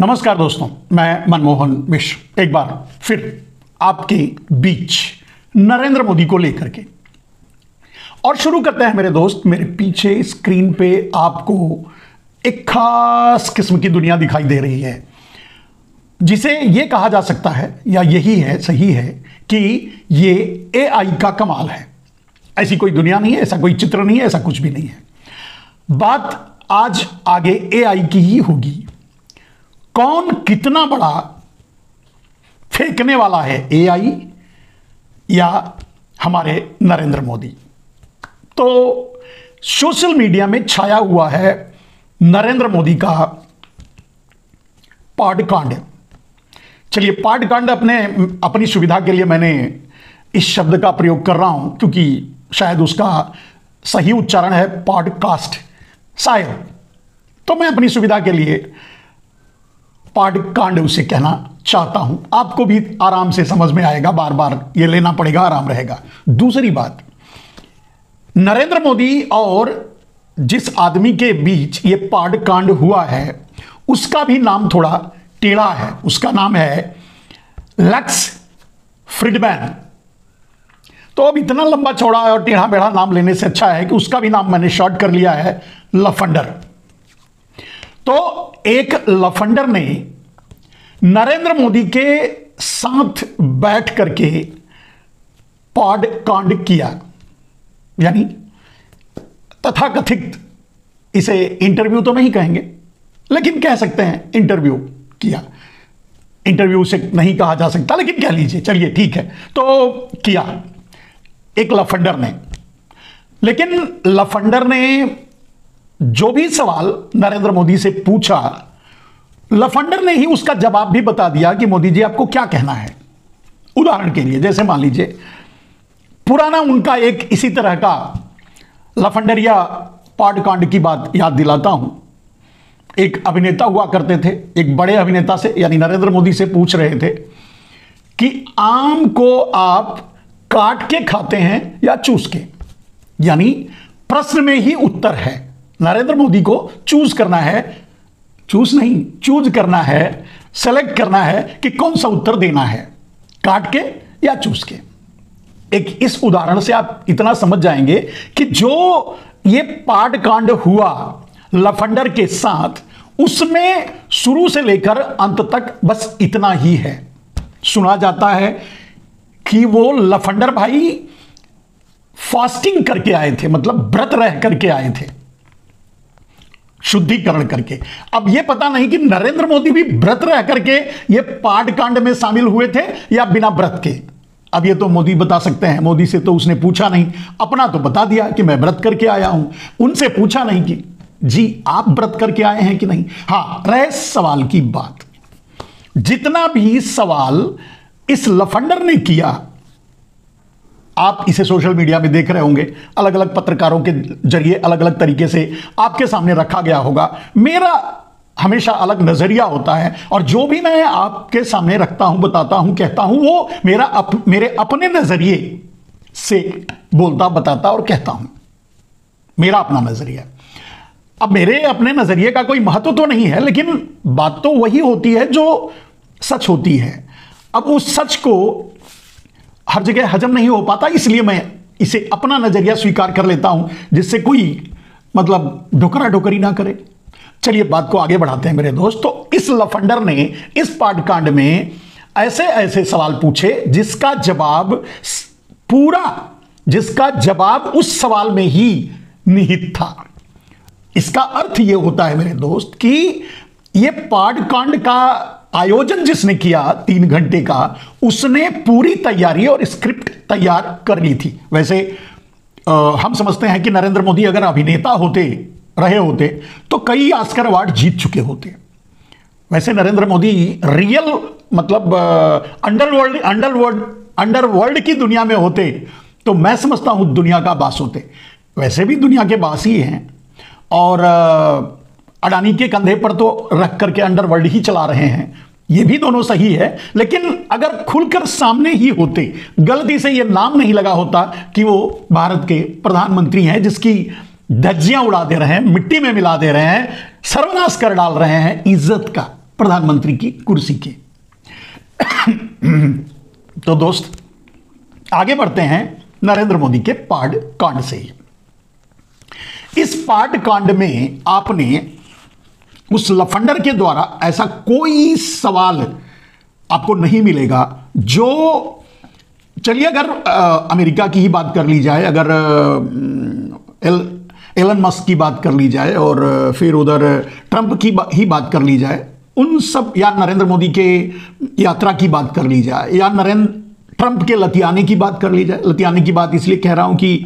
नमस्कार दोस्तों, मैं मनमोहन मिश्र एक बार फिर आपके बीच नरेंद्र मोदी को लेकर के। और शुरू करते हैं मेरे दोस्त। मेरे पीछे स्क्रीन पे आपको एक खास किस्म की दुनिया दिखाई दे रही है, जिसे यह कहा जा सकता है या यही है, सही है कि ये एआई का कमाल है। ऐसी कोई दुनिया नहीं है, ऐसा कोई चित्र नहीं है, ऐसा कुछ भी नहीं है। बात आज आगे एआई की ही होगी। कौन कितना बड़ा फेंकने वाला है, एआई या हमारे नरेंद्र मोदी? तो सोशल मीडिया में छाया हुआ है नरेंद्र मोदी का पाडकांड। चलिए, पाडकांड अपनी सुविधा के लिए मैंने इस शब्द का प्रयोग कर रहा हूं, क्योंकि शायद उसका सही उच्चारण है पॉडकास्ट, शायद। तो मैं अपनी सुविधा के लिए पाडकांड उसे कहना चाहता हूं। आपको भी आराम से समझ में आएगा, बार बार ये लेना पड़ेगा, आराम रहेगा। दूसरी बात, नरेंद्र मोदी और जिस आदमी के बीच ये पाडकांड हुआ है उसका भी नाम थोड़ा टेढ़ा है। उसका नाम है लक्स फ्रीडमैन। तो अब इतना लंबा चौड़ा और टेढ़ा बेढ़ा नाम लेने से अच्छा है कि उसका भी नाम मैंने शॉर्ट कर लिया है, लफंडर। तो एक लफंडर ने नरेंद्र मोदी के साथ बैठ करके पाडकांड किया, यानी तथाकथित, इसे इंटरव्यू तो नहीं कहेंगे लेकिन कह सकते हैं इंटरव्यू किया। इंटरव्यू से नहीं कहा जा सकता लेकिन कह लीजिए, चलिए ठीक है। तो किया एक लफंडर ने। लेकिन लफंडर ने जो भी सवाल नरेंद्र मोदी से पूछा, लफंडर ने ही उसका जवाब भी बता दिया कि मोदी जी आपको क्या कहना है। उदाहरण के लिए, जैसे मान लीजिए पुराना उनका एक इसी तरह का लफंडरिया पाडकांड की बात याद दिलाता हूं। एक अभिनेता हुआ करते थे, एक बड़े अभिनेता से यानी नरेंद्र मोदी से पूछ रहे थे कि आम को आप काट के खाते हैं या चूस के। यानी प्रश्न में ही उत्तर है। नरेंद्र मोदी को चूज करना है, चूज नहीं, चूज करना है, सेलेक्ट करना है कि कौन सा उत्तर देना है, काट के या चूस के। एक इस उदाहरण से आप इतना समझ जाएंगे कि जो ये पाडकांड हुआ लफंडर के साथ, उसमें शुरू से लेकर अंत तक बस इतना ही है। सुना जाता है कि वो लफंडर भाई फास्टिंग करके आए थे, मतलब व्रत रह करके आए थे, शुद्धिकरण करके। अब यह पता नहीं कि नरेंद्र मोदी भी व्रत रह करके ये पाडकांड में शामिल हुए थे या बिना व्रत के। अब ये तो मोदी बता सकते हैं। मोदी से तो उसने पूछा नहीं, अपना तो बता दिया कि मैं व्रत करके आया हूं। उनसे पूछा नहीं कि जी आप व्रत करके आए हैं कि नहीं। हां, रहे सवाल की बात। जितना भी सवाल इस लफंडर ने किया, आप इसे सोशल मीडिया में देख रहे होंगे, अलग अलग पत्रकारों के जरिए अलग अलग तरीके से आपके सामने रखा गया होगा। मेरा हमेशा अलग नजरिया होता है और जो भी मैं आपके सामने रखता हूं, बताता हूं, कहता हूं, वो मेरे अपने नजरिए से बोलता, बताता और कहता हूं। मेरा अपना नजरिया। अब मेरे अपने नजरिए का कोई महत्व तो नहीं है, लेकिन बात तो वही होती है जो सच होती है। अब उस सच को हर जगह हजम नहीं हो पाता, इसलिए मैं इसे अपना नजरिया स्वीकार कर लेता हूं, जिससे कोई मतलब ढोकरा ढोकरी ना करे। चलिए बात को आगे बढ़ाते हैं मेरे दोस्त। तो इस लफंडर ने इस पाडकांड में ऐसे ऐसे सवाल पूछे जिसका जवाब उस सवाल में ही निहित था। इसका अर्थ यह होता है मेरे दोस्त कि यह पाडकांड का आयोजन जिसने किया 3 घंटे का, उसने पूरी तैयारी और स्क्रिप्ट तैयार कर ली थी। वैसे हम समझते हैं कि नरेंद्र मोदी अगर अभिनेता रहे होते तो कई ऑस्कर अवार्ड जीत चुके होते। वैसे नरेंद्र मोदी रियल मतलब अंडरवर्ल्ड की दुनिया में होते तो मैं समझता हूं दुनिया का बास होते। वैसे भी दुनिया के बास ही हैं और अडानी के कंधे पर तो रख करके अंडरवर्ल्ड ही चला रहे हैं। ये भी दोनों सही है, लेकिन अगर खुलकर सामने ही होते, गलती से ये नाम नहीं लगा होता कि वो भारत के प्रधानमंत्री हैं जिसकी धज्जियां उड़ा दे रहे हैं, मिट्टी में मिला दे रहे हैं, सर्वनाश कर डाल रहे हैं इज्जत का, प्रधानमंत्री की कुर्सी के। तो दोस्त, आगे बढ़ते हैं नरेंद्र मोदी के पाड कांड से। इस पाड कांड में आपने उस लफंडर के द्वारा ऐसा कोई सवाल आपको नहीं मिलेगा जो, चलिए अगर अमेरिका की ही बात कर ली जाए, अगर एलन मस्क की बात कर ली जाए और फिर उधर ट्रंप की ही बात कर ली जाए, उन सब, या नरेंद्र मोदी के यात्रा की बात कर ली जाए, या ट्रंप के लतियाने की बात कर ली जाए। लतियाने की बात इसलिए कह रहा हूं कि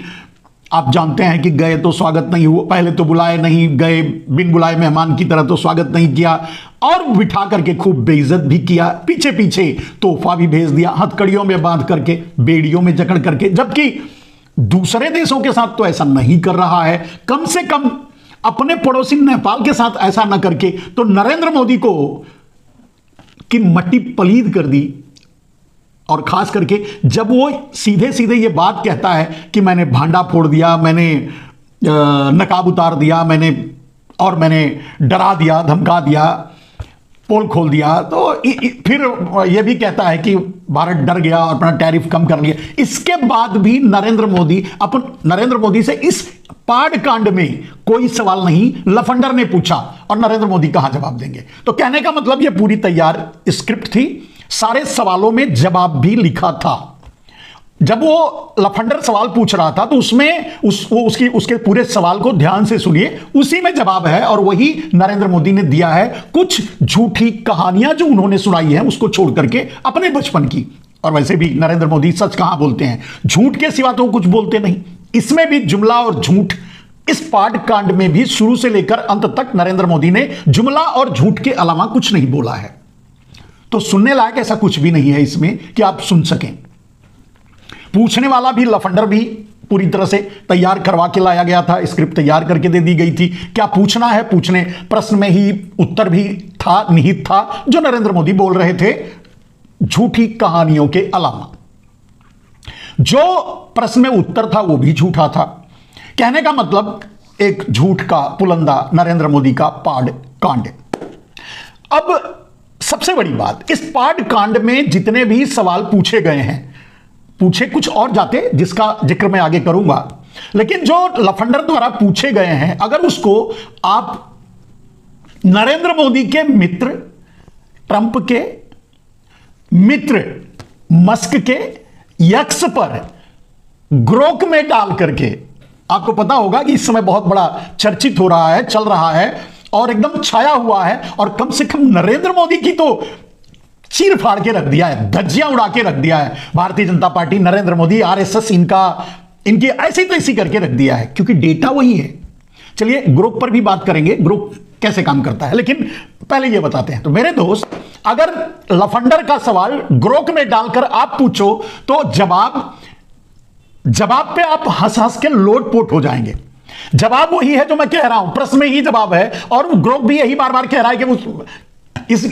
आप जानते हैं कि गए तो स्वागत नहीं हुआ, पहले तो बुलाए नहीं गए, बिन बुलाए मेहमान की तरह तो स्वागत नहीं किया, और बिठा करके खूब बेइज्जत भी किया, पीछे पीछे तोहफा भी भेज दिया, हथकड़ियों में बांध करके, बेड़ियों में जकड़ करके, जबकि दूसरे देशों के साथ तो ऐसा नहीं कर रहा है। कम से कम अपने पड़ोसी नेपाल के साथ ऐसा न करके तो नरेंद्र मोदी को की मट्टी पलीद कर दी। और खास करके जब वो सीधे सीधे ये बात कहता है कि मैंने भांडा फोड़ दिया, मैंने नकाब उतार दिया, मैंने डरा दिया, धमका दिया, पोल खोल दिया, तो फिर ये भी कहता है कि भारत डर गया और अपना टैरिफ कम कर लिया। इसके बाद भी नरेंद्र मोदी से इस पाड कांड में कोई सवाल नहीं लफंडर ने पूछा, और नरेंद्र मोदी कहां जवाब देंगे। तो कहने का मतलब ये पूरी तैयार स्क्रिप्ट थी, सारे सवालों में जवाब भी लिखा था। जब वो लफंडर सवाल पूछ रहा था तो उसमें उसके पूरे सवाल को ध्यान से सुनिए, उसी में जवाब है, और वही नरेंद्र मोदी ने दिया है। कुछ झूठी कहानियां जो उन्होंने सुनाई है उसको छोड़ करके अपने बचपन की, और वैसे भी नरेंद्र मोदी सच कहां बोलते हैं, झूठ के सिवा तो कुछ बोलते नहीं। इसमें भी जुमला और झूठ, इस पाड कांड में भी शुरू से लेकर अंत तक नरेंद्र मोदी ने जुमला और झूठ के अलावा कुछ नहीं बोला है। तो सुनने लायक ऐसा कुछ भी नहीं है इसमें कि आप सुन सकें। पूछने वाला भी, लफंडर भी पूरी तरह से तैयार करवा के लाया गया था, स्क्रिप्ट तैयार करके दे दी गई थी। क्या पूछना है, पूछने प्रश्न में ही उत्तर भी था, निहित था, जो नरेंद्र मोदी बोल रहे थे झूठी कहानियों के अलावा। जो प्रश्न में उत्तर था वो भी झूठा था। कहने का मतलब एक झूठ का पुलंदा नरेंद्र मोदी का पाड कांड। अब सबसे बड़ी बात, इस पाड कांड में जितने भी सवाल पूछे गए हैं, पूछे कुछ और जाते जिसका जिक्र मैं आगे करूंगा, लेकिन जो लफंडर द्वारा पूछे गए हैं, अगर उसको आप नरेंद्र मोदी के मित्र, ट्रंप के मित्र, मस्क के यक्स पर ग्रोक में डाल करके, आपको पता होगा कि इस समय बहुत बड़ा चर्चित हो रहा है, चल रहा है और एकदम छाया हुआ है, और कम से कम नरेंद्र मोदी की तो चीर फाड़ के रख दिया है, धज्जियां उड़ा के रख दिया है भारतीय जनता पार्टी, नरेंद्र मोदी, आरएसएस, इनकी ऐसी तैसी करके रख दिया है, क्योंकि डेटा वही है। चलिए ग्रोक पर भी बात करेंगे, ग्रोक कैसे काम करता है, लेकिन पहले ये बताते हैं। तो मेरे दोस्त, अगर लफंडर का सवाल ग्रोक में डालकर आप पूछो तो जवाब पे आप हंस हंस के लोटपोट हो जाएंगे। जवाब वही है जो मैं कह रहा हूं, प्रश्न में ही जवाब है, और ग्रोक भी यही बार बार कह रहा है कि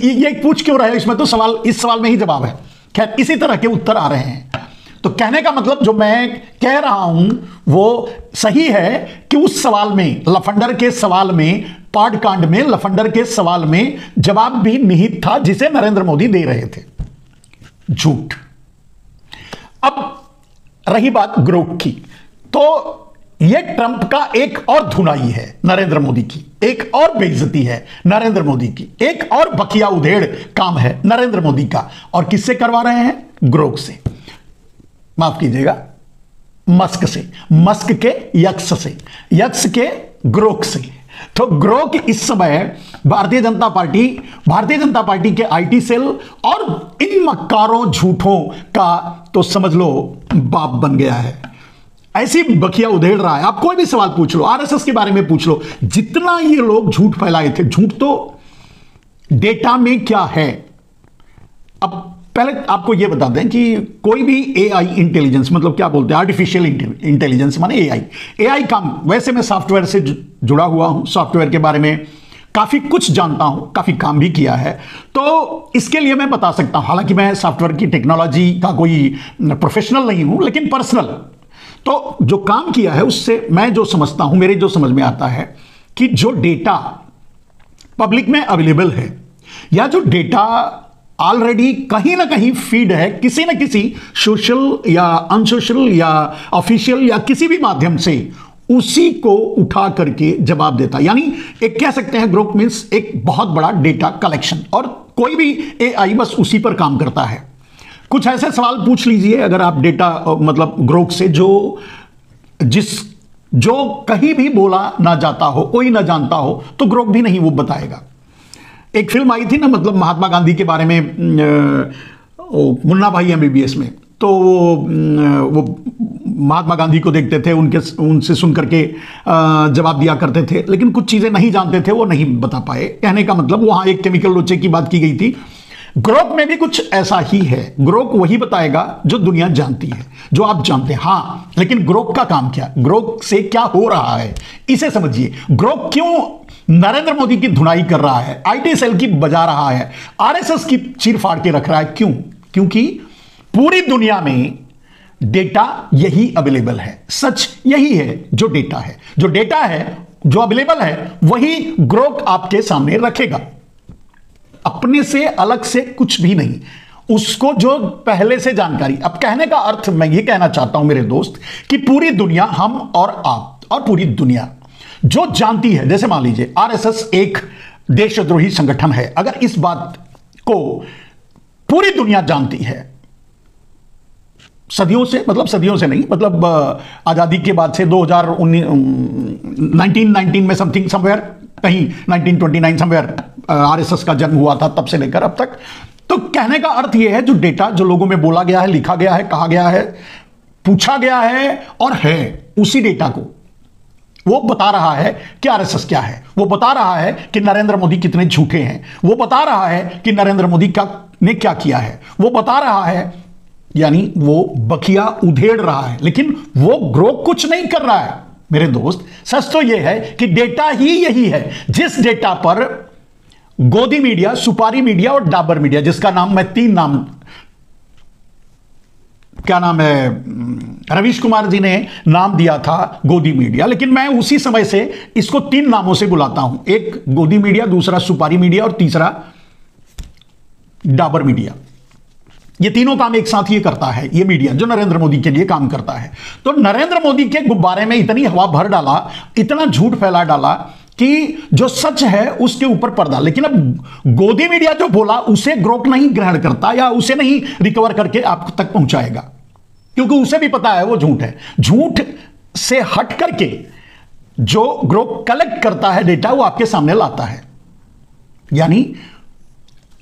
ये पूछ क्यों रहे, इसमें तो इस सवाल में ही जवाब है। खैर, इसी तरह के उत्तर आ रहे हैं। तो कहने का मतलब जो मैं कह रहा हूं वो सही है कि उस सवाल में, लफंडर के सवाल में, पाड कांड में लफंडर के सवाल में जवाब भी निहित था जिसे नरेंद्र मोदी दे रहे थे। झूठ। अब रही बात ग्रोक की, तो यह ट्रंप का एक और धुनाई है नरेंद्र मोदी की, एक और बेइज्जती है नरेंद्र मोदी की, एक और बकिया उधेड़ काम है नरेंद्र मोदी का। और किससे करवा रहे हैं? ग्रोक से, माफ कीजिएगा, मस्क से, मस्क के यक्स से, यक्स के ग्रोक से। तो ग्रोक इस समय भारतीय जनता पार्टी के आईटी सेल और इन मक्कारों झूठों का तो समझ लो बाप बन गया है। ऐसी बखिया उधेड़ रहा है। आप कोई भी सवाल पूछ लो, आरएसएस के बारे में पूछ लो, जितना ये लोग झूठ फैलाए थे, झूठ तो डेटा में क्या है। अब पहले आपको यह बता दें कि कोई भी एआई इंटेलिजेंस, मतलब क्या बोलते हैं, आर्टिफिशियल इंटेलिजेंस माने एआई काम, वैसे मैं सॉफ्टवेयर से जुड़ा हुआ हूं, सॉफ्टवेयर के बारे में काफी कुछ जानता हूं, काफी काम भी किया है, तो इसके लिए मैं बता सकता हूं। हालांकि मैं सॉफ्टवेयर की टेक्नोलॉजी का कोई प्रोफेशनल नहीं हूं, लेकिन पर्सनल, तो जो काम किया है उससे मैं जो समझता हूं, मेरे जो समझ में आता है कि जो डेटा पब्लिक में अवेलेबल है, या जो डेटा ऑलरेडी कहीं ना कहीं फीड है किसी न किसी सोशल या अनसोशल या ऑफिशियल या किसी भी माध्यम से, उसी को उठा करके जवाब देता। यानी एक कह सकते हैं ग्रोक मीन्स एक बहुत बड़ा डेटा कलेक्शन, और कोई भी एआई बस उसी पर काम करता है। कुछ ऐसे सवाल पूछ लीजिए अगर आप डेटा मतलब ग्रोक से, जो कहीं भी बोला ना जाता हो, कोई ना जानता हो, तो ग्रोक भी नहीं वो बताएगा। एक फिल्म आई थी ना, मतलब महात्मा गांधी के बारे में, मुन्ना भाई एमबीबीएस में, तो वो महात्मा गांधी को देखते थे, उनसे सुन करके जवाब दिया करते थे, लेकिन कुछ चीजें नहीं जानते थे, वो नहीं बता पाए। कहने का मतलब वहां एक केमिकल लोचे की बात की गई थी। ग्रोक में भी कुछ ऐसा ही है। ग्रोक वही बताएगा जो दुनिया जानती है, जो आप जानते हैं। हाँ, लेकिन ग्रोक का काम क्या, ग्रोक से क्या हो रहा है, इसे समझिए। ग्रोक क्यों नरेंद्र मोदी की धुनाई कर रहा है, आईटी सेल की बजा रहा है, आरएसएस की चीर फाड़ के रख रहा है? क्यों? क्योंकि पूरी दुनिया में डेटा यही अवेलेबल है, सच यही है जो डेटा है। जो डेटा है, जो अवेलेबल है, वही ग्रोक आपके सामने रखेगा, अपने से अलग से कुछ भी नहीं। उसको जो पहले से जानकारी, अब कहने का अर्थ मैं ये कहना चाहता हूं मेरे दोस्त, कि पूरी दुनिया, हम और आप और पूरी दुनिया जो जानती है, जैसे मान लीजिए आरएसएस एक देशद्रोही संगठन है, अगर इस बात को पूरी दुनिया जानती है, सदियों से, मतलब सदियों से नहीं, मतलब आजादी के बाद से 1919 में समथिंग समवेयर, कहीं 1929 समवेयर आरएसएस का जन्म हुआ था, तब से लेकर अब तक। तो कहने का अर्थ यह है, जो डेटा जो लोगों में बोला गया है, लिखा गया है, कहा गया है, पूछा गया है और है, उसी डेटा को वो बता रहा है कि आरएसएस क्या है, वो बता रहा है कि नरेंद्र मोदी कितने झूठे हैं, वो बता रहा है कि नरेंद्र मोदी ने क्या किया है, वो बता रहा है, यानी वो बखिया उधेड़ रहा है। लेकिन वो ग्रोक कुछ नहीं कर रहा है मेरे दोस्त। सच तो यह है कि डेटा ही यही है, जिस डेटा पर गोदी मीडिया, सुपारी मीडिया और डाबर मीडिया, जिसका नाम मैं 3 नाम, क्या नाम है, रवीश कुमार जी ने नाम दिया था गोदी मीडिया, लेकिन मैं उसी समय से इसको 3 नामों से बुलाता हूं। एक गोदी मीडिया, दूसरा सुपारी मीडिया और तीसरा डाबर मीडिया। ये तीनों काम एक साथ ये करता है, ये मीडिया जो नरेंद्र मोदी के लिए काम करता है। तो नरेंद्र मोदी के गुब्बारे में इतनी हवा भर डाला, इतना झूठ फैला डाला कि जो सच है उसके ऊपर पर्दा। लेकिन अब गोदी मीडिया जो बोला उसे ग्रोक नहीं ग्रहण करता, या उसे नहीं रिकवर करके आप तक पहुंचाएगा, क्योंकि उसे भी पता है वो झूठ है। झूठ से हट करके जो ग्रोक कलेक्ट करता है डेटा, वो आपके सामने लाता है। यानी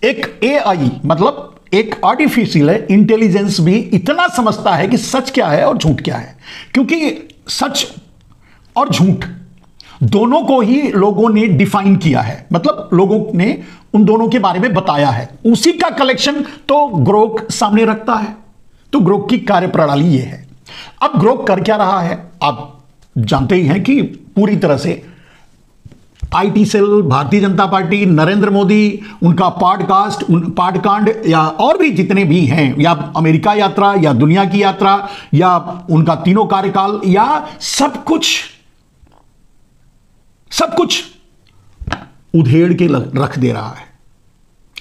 एक एआई, मतलब एक आर्टिफिशियल इंटेलिजेंस भी इतना समझता है कि सच क्या है और झूठ क्या है, क्योंकि सच और झूठ दोनों को ही लोगों ने डिफाइन किया है, मतलब लोगों ने उन दोनों के बारे में बताया है, उसी का कलेक्शन तो ग्रोक सामने रखता है। तो ग्रोक की कार्यप्रणाली यह है। अब ग्रोक कर क्या रहा है, आप जानते ही हैं कि पूरी तरह से IT cell, Bharatiya Janata party, Narendra Modi, उनका पॉडकास्ट, पॉडकांड या और भी जितने भी हैं, या अमेरिका यात्रा या दुनिया की यात्रा या उनका तीनों कार्यकाल, या सब कुछ उधेड़ के रख दे रहा है।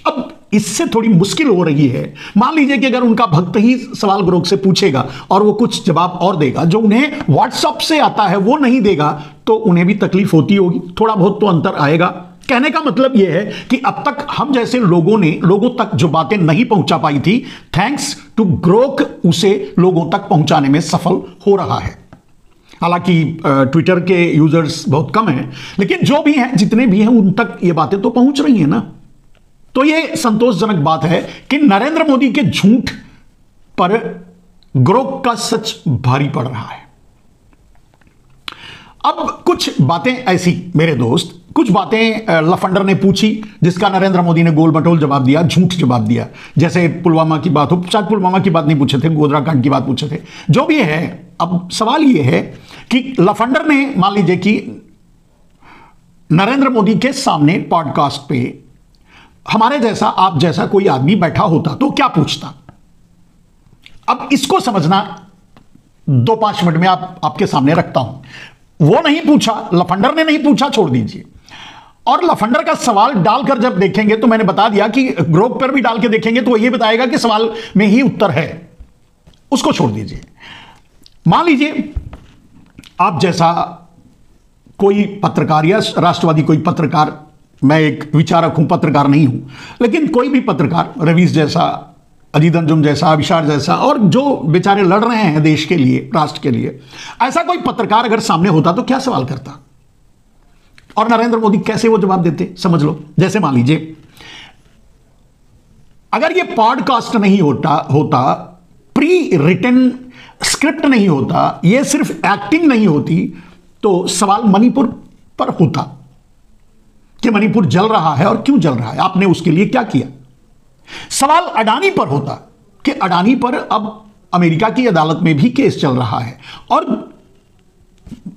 अब इससे थोड़ी मुश्किल हो रही है। मान लीजिए कि अगर उनका भक्त ही सवाल ग्रोक से पूछेगा और वो कुछ जवाब और देगा जो उन्हें व्हाट्सएप से आता है, वो नहीं देगा, तो उन्हें भी तकलीफ होती होगी, थोड़ा बहुत तो अंतर आएगा। कहने का मतलब यह है कि अब तक हम जैसे लोगों तक जो बातें नहीं पहुंचा पाई थी, थैंक्स टू ग्रोक उसे लोगों तक पहुंचाने में सफल हो रहा है। हालांकि ट्विटर के यूजर्स बहुत कम हैं, लेकिन जो भी हैं, जितने भी हैं, उन तक ये बातें तो पहुंच रही हैं ना। तो ये संतोषजनक बात है कि नरेंद्र मोदी के झूठ पर ग्रोक का सच भारी पड़ रहा है। अब कुछ बातें ऐसी मेरे दोस्त, कुछ बातें लफंडर ने पूछी जिसका नरेंद्र मोदी ने गोल मटोल जवाब दिया, झूठ जवाब दिया। जैसे पुलवामा की बात हो, शायद पुलवामा की बात नहीं पूछे थे, गोधरा कांड की बात पूछे थे, जो भी है। अब सवाल यह है कि लफंडर ने, मान लीजिए कि नरेंद्र मोदी के सामने पॉडकास्ट पे हमारे जैसा, आप जैसा कोई आदमी बैठा होता तो क्या पूछता। अब इसको समझना 2-5 मिनट में आपके सामने रखता हूं। वो नहीं पूछा, लफंडर ने नहीं पूछा, छोड़ दीजिए। और लफंडर का सवाल डालकर जब देखेंगे तो मैंने बता दिया कि ग्रोक पर भी डाल के देखेंगे तो ये बताएगा कि सवाल में ही उत्तर है, उसको छोड़ दीजिए। मान लीजिए आप जैसा कोई पत्रकार या राष्ट्रवादी कोई पत्रकार, मैं एक विचारक हूं, पत्रकार नहीं हूं, लेकिन कोई भी पत्रकार, रवीश जैसा, अजीत अंजुम जैसा, अभिषार जैसा, और जो बेचारे लड़ रहे हैं देश के लिए, राष्ट्र के लिए, ऐसा कोई पत्रकार अगर सामने होता तो क्या सवाल करता और नरेंद्र मोदी कैसे वो जवाब देते, समझ लो। जैसे मान लीजिए अगर ये पॉडकास्ट नहीं होता, प्री रिटन स्क्रिप्ट नहीं होता, ये सिर्फ एक्टिंग नहीं होती, तो सवाल मणिपुर पर होता कि मणिपुर जल रहा है और क्यों जल रहा है, आपने उसके लिए क्या किया। सवाल अडानी पर होता कि अडानी पर अब अमेरिका की अदालत में भी केस चल रहा है और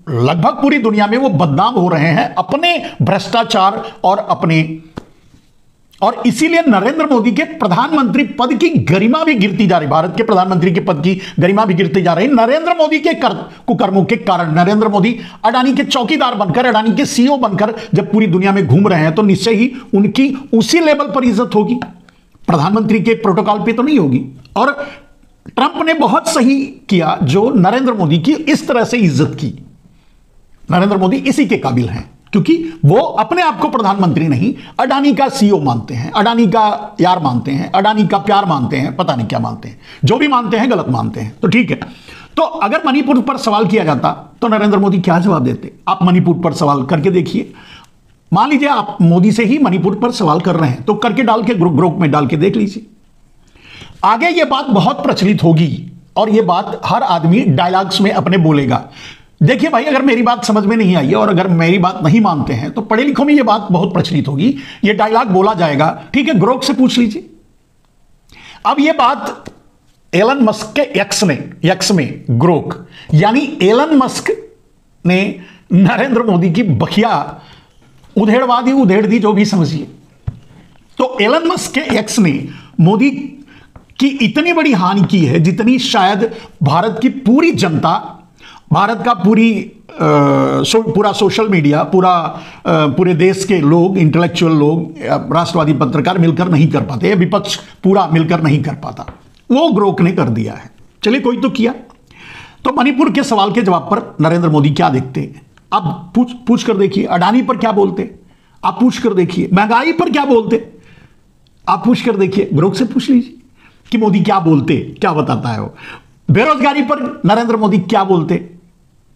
लगभग पूरी दुनिया में वो बदनाम हो रहे हैं अपने भ्रष्टाचार और इसीलिए नरेंद्र मोदी के प्रधानमंत्री पद की गरिमा भी गिरती जा रही, भारत के प्रधानमंत्री के पद की गरिमा भी गिरती जा रही नरेंद्र मोदी के कुकर्मों के कारण। नरेंद्र मोदी अडानी के चौकीदार बनकर, अडानी के सीईओ बनकर जब पूरी दुनिया में घूम रहे हैं तो निश्चय ही उनकी उसी लेवल पर इज्जत होगी, प्रधानमंत्री के प्रोटोकॉल पे तो नहीं होगी। और ट्रंप ने बहुत सही किया जो नरेंद्र मोदी की इस तरह से इज्जत की। नरेंद्र मोदी इसी के काबिल हैं क्योंकि वो अपने आप को प्रधानमंत्री नहीं, अडानी का सीईओ मानते हैं, अडानी का यार मानते हैं, अडानी का प्यार मानते हैं, पता नहीं क्या मानते हैं, जो भी मानते हैं गलत मानते हैं। तो ठीक है, तो अगर मणिपुर पर सवाल किया जाता तो नरेंद्र मोदी क्या जवाब देते, आप मणिपुर पर सवाल करके देखिए। मान लीजिए आप मोदी से ही मणिपुर पर सवाल कर रहे हैं तो करके डाल के ग्रुप में डाल के देख लीजिए। आगे ये बात बहुत प्रचलित होगी और ये बात हर आदमी डायलॉग्स में अपने बोलेगा। देखिए भाई, अगर मेरी बात समझ में नहीं आई है और अगर मेरी बात नहीं मानते हैं तो पढ़े लिखों में ये बात बहुत प्रचलित होगी, ये डायलॉग बोला जाएगा, ठीक है, ग्रोक से पूछ लीजिए। अब ये बात एलन मस्क के एक्स में ग्रोक यानी एलन मस्क ने नरेंद्र मोदी की बखिया उधेड़वादी उधेड़ दी, जो भी समझिए। तो एलन मस्क के एक्स ने मोदी की इतनी बड़ी हानि की है जितनी शायद भारत की पूरी जनता, भारत का पूरा सोशल मीडिया, पूरे देश के लोग, इंटेलेक्चुअल लोग, राष्ट्रवादी पत्रकार मिलकर नहीं कर पाते, विपक्ष पूरा मिलकर नहीं कर पाता, वो ग्रोक ने कर दिया है। चलिए कोई तो किया। तो मणिपुर के सवाल के जवाब पर नरेंद्र मोदी क्या देखते हैं आप पूछ कर देखिए। अडानी पर क्या बोलते आप पूछ कर देखिए। महंगाई पर क्या बोलते आप पूछ कर देखिए। ग्रोक से पूछ लीजिए कि मोदी क्या बोलते, क्या बताता है वो। बेरोजगारी पर नरेंद्र मोदी क्या बोलते,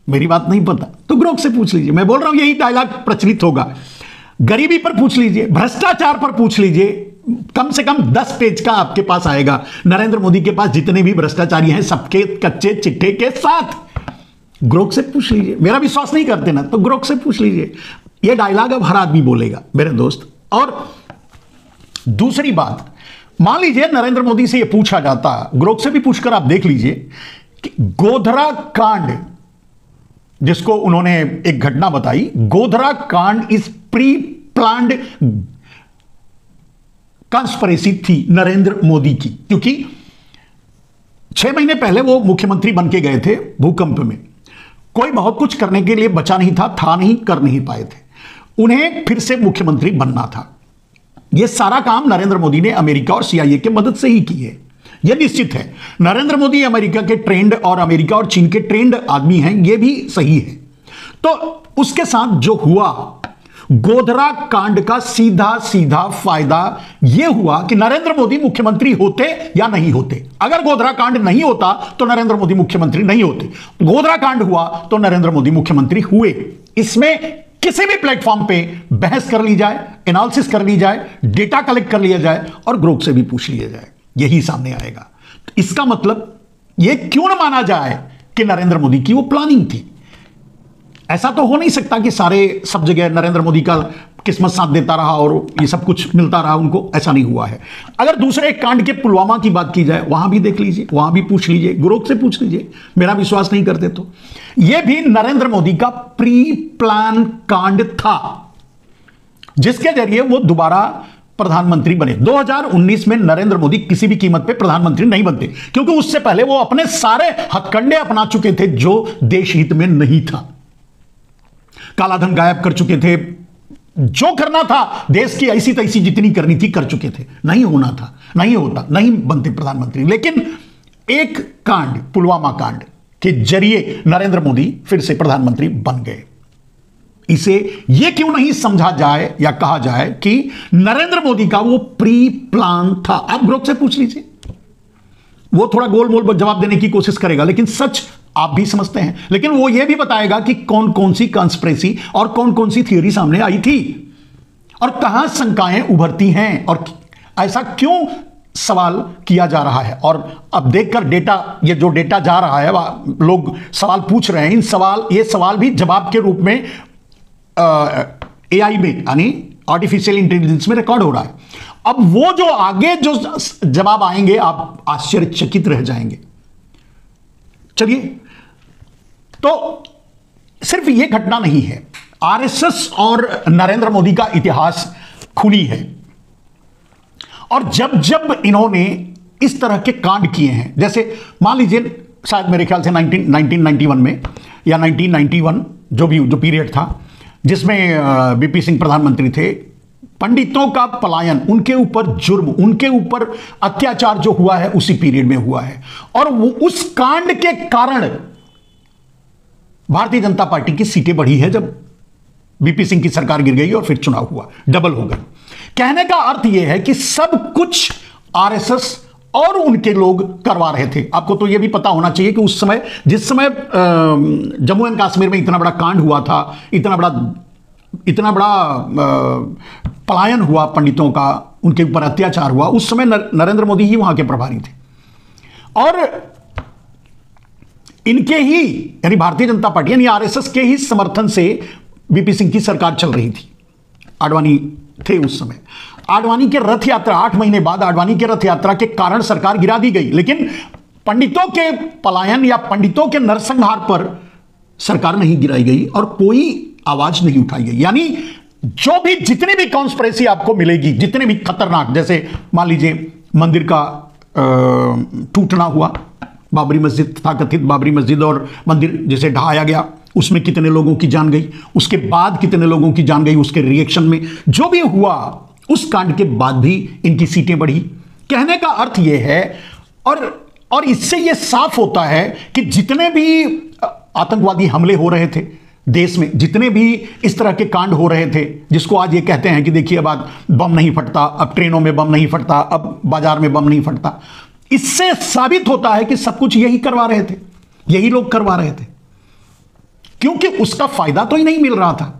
मेरी बात नहीं पता तो ग्रोक से पूछ लीजिए। मैं बोल रहा हूं यही डायलॉग प्रचलित होगा। गरीबी पर पूछ लीजिए, भ्रष्टाचार पर पूछ लीजिए, कम से कम 10 पेज का आपके पास आएगा नरेंद्र मोदी के पास जितने भी भ्रष्टाचारी हैं सबके कच्चे चिट्ठे के साथ। ग्रोक से पूछ लीजिए। मेरा विश्वास नहीं करते ना तो ग्रोक से पूछ लीजिए। यह डायलॉग अब हर आदमी बोलेगा मेरे दोस्त। और दूसरी बात, मान लीजिए नरेंद्र मोदी से यह पूछा जाता, ग्रोक से भी पूछकर आप देख लीजिए कि गोधरा कांड, जिसको उन्होंने एक घटना बताई, गोधरा कांड इज प्री प्लान्ड कंस्पिरेसी थी नरेंद्र मोदी की, क्योंकि 6 महीने पहले वो मुख्यमंत्री बन के गए थे भूकंप में। कोई बहुत कुछ करने के लिए बचा नहीं था नहीं, कर नहीं पाए थे, उन्हें फिर से मुख्यमंत्री बनना था। यह सारा काम नरेंद्र मोदी ने अमेरिका और सीआईए की मदद से ही की है। यह निश्चित है नरेंद्र मोदी अमेरिका के ट्रेंड और अमेरिका और चीन के ट्रेंड आदमी हैं, यह भी सही है। तो उसके साथ जो हुआ गोधरा कांड का सीधा सीधा फायदा यह हुआ कि नरेंद्र मोदी मुख्यमंत्री होते या नहीं होते। अगर गोधरा कांड नहीं होता तो नरेंद्र मोदी मुख्यमंत्री नहीं होते। गोधरा कांड हुआ तो नरेंद्र मोदी मुख्यमंत्री हुए। इसमें किसी भी प्लेटफॉर्म पे बहस कर ली जाए, एनालिसिस कर ली जाए, डेटा कलेक्ट कर लिया जाए और ग्रोक से भी पूछ लिया जाए, यही सामने आएगा। तो इसका मतलब यह क्यों ना माना जाए कि नरेंद्र मोदी की वो प्लानिंग थी। ऐसा तो हो नहीं सकता कि सब जगह नरेंद्र मोदी का किस्मत साथ देता रहा और ये सब कुछ मिलता रहा उनको, ऐसा नहीं हुआ है। अगर दूसरे एक कांड के पुलवामा की बात की जाए, वहां भी देख लीजिए, वहां भी पूछ लीजिए, ग्रोक से पूछ लीजिए। मेरा विश्वास नहीं करते तो यह भी नरेंद्र मोदी का प्री प्लान कांड था जिसके जरिए वो दोबारा प्रधानमंत्री बने। 2019 में नरेंद्र मोदी किसी भी कीमत पे प्रधानमंत्री नहीं बनते, क्योंकि उससे पहले वो अपने सारे हथकंडे अपना चुके थे जो देश हित में नहीं था। काला धन गायब कर चुके थे, जो करना था देश की ऐसी तैसी जितनी करनी थी कर चुके थे, नहीं होना था, नहीं होता, नहीं बनते प्रधानमंत्री। लेकिन एक कांड, पुलवामा कांड के जरिए नरेंद्र मोदी फिर से प्रधानमंत्री बन गए। इसे यह क्यों नहीं समझा जाए या कहा जाए कि नरेंद्र मोदी का वो प्री प्लान था? आप ग्रोथ से पूछ लीजिए, वो थोड़ा गोल मोल जवाब देने की कोशिश करेगा, लेकिन सच आप भी समझते हैं। लेकिन वो ये भी बताएगा कि कौन कौन सी कॉन्स्पिरेसी और कौन कौन सी थियोरी सामने आई थी और कहां शंकाएं उभरती हैं और ऐसा क्यों सवाल किया जा रहा है। और अब देखकर डेटा, ये जो डेटा जा रहा है, लोग सवाल पूछ रहे हैं, ये सवाल भी जवाब के रूप में एआई में, यानी आर्टिफिशियल इंटेलिजेंस में रिकॉर्ड हो रहा है। अब वो जो आगे जो जवाब आएंगे, आप आश्चर्यचकित रह जाएंगे। चलिए, तो सिर्फ ये घटना नहीं है, आरएसएस और नरेंद्र मोदी का इतिहास खुली है। और जब जब इन्होंने इस तरह के कांड किए हैं, जैसे मान लीजिए शायद मेरे ख्याल से 1991 में या 1991 जो पीरियड था जिसमें बीपी सिंह प्रधानमंत्री थे, पंडितों का पलायन, उनके ऊपर जुर्म, उनके ऊपर अत्याचार जो हुआ है उसी पीरियड में हुआ है। और वो उस कांड के कारण भारतीय जनता पार्टी की सीटें बढ़ी है जब बीपी सिंह की सरकार गिर गई और फिर चुनाव हुआ, डबल हो गए। कहने का अर्थ यह है कि सब कुछ आरएसएस और उनके लोग करवा रहे थे। आपको तो यह भी पता होना चाहिए कि उस समय, जिस समय जम्मू एंड कश्मीर में इतना बड़ा कांड हुआ था, इतना बड़ा पलायन हुआ पंडितों का, उनके ऊपर अत्याचार हुआ, उस समय नरेंद्र मोदी ही वहां के प्रभारी थे। और इनके ही, यानी भारतीय जनता पार्टी यानी आरएसएस के ही समर्थन से बीपी सिंह की सरकार चल रही थी। आडवाणी थे उस समय। आडवाणी के रथ यात्रा, 8 महीने बाद आडवाणी के रथ यात्रा के कारण सरकार गिरा दी गई, लेकिन पंडितों के पलायन या पंडितों के नरसंहार पर सरकार नहीं गिराई गई और कोई आवाज नहीं उठाई गई। यानी जो भी, जितनी भी कॉन्स्पिरेसी आपको मिलेगी, जितने भी खतरनाक, जैसे मान लीजिए मंदिर का टूटना हुआ, बाबरी मस्जिद था, कथित बाबरी मस्जिद और मंदिर जिसे ढहाया गया, उसमें कितने लोगों की जान गई, उसके बाद कितने लोगों की जान गई, उसके रिएक्शन में जो भी हुआ, उस कांड के बाद भी इनकी सीटें बढ़ी। कहने का अर्थ यह है, और इससे यह साफ होता है कि जितने भी आतंकवादी हमले हो रहे थे देश में, जितने भी इस तरह के कांड हो रहे थे, जिसको आज ये कहते हैं कि देखिए अब आज बम नहीं फटता, अब ट्रेनों में बम नहीं फटता, अब बाजार में बम नहीं फटता, इससे साबित होता है कि सब कुछ यही करवा रहे थे, यही लोग करवा रहे थे, क्योंकि उसका फायदा तो ही नहीं मिल रहा था।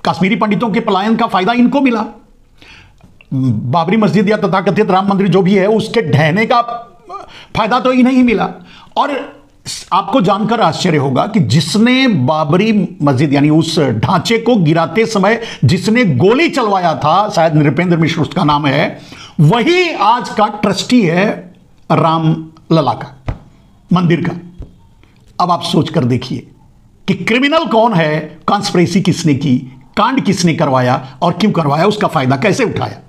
कश्मीरी पंडितों के पलायन का फायदा इनको मिला, बाबरी मस्जिद या तथाकथित राम मंदिर जो भी है उसके ढहने का फायदा तो ही नहीं मिला। और आपको जानकर आश्चर्य होगा कि जिसने बाबरी मस्जिद यानी उस ढांचे को गिराते समय जिसने गोली चलवाया था, शायद नृपेंद्र मिश्र उसका नाम है, वही आज का ट्रस्टी है राम लला का, मंदिर का। अब आप सोचकर देखिए कि क्रिमिनल कौन है, कॉन्स्पिरेसी किसने की, कांड किसने करवाया और क्यों करवाया, उसका फायदा कैसे उठाया।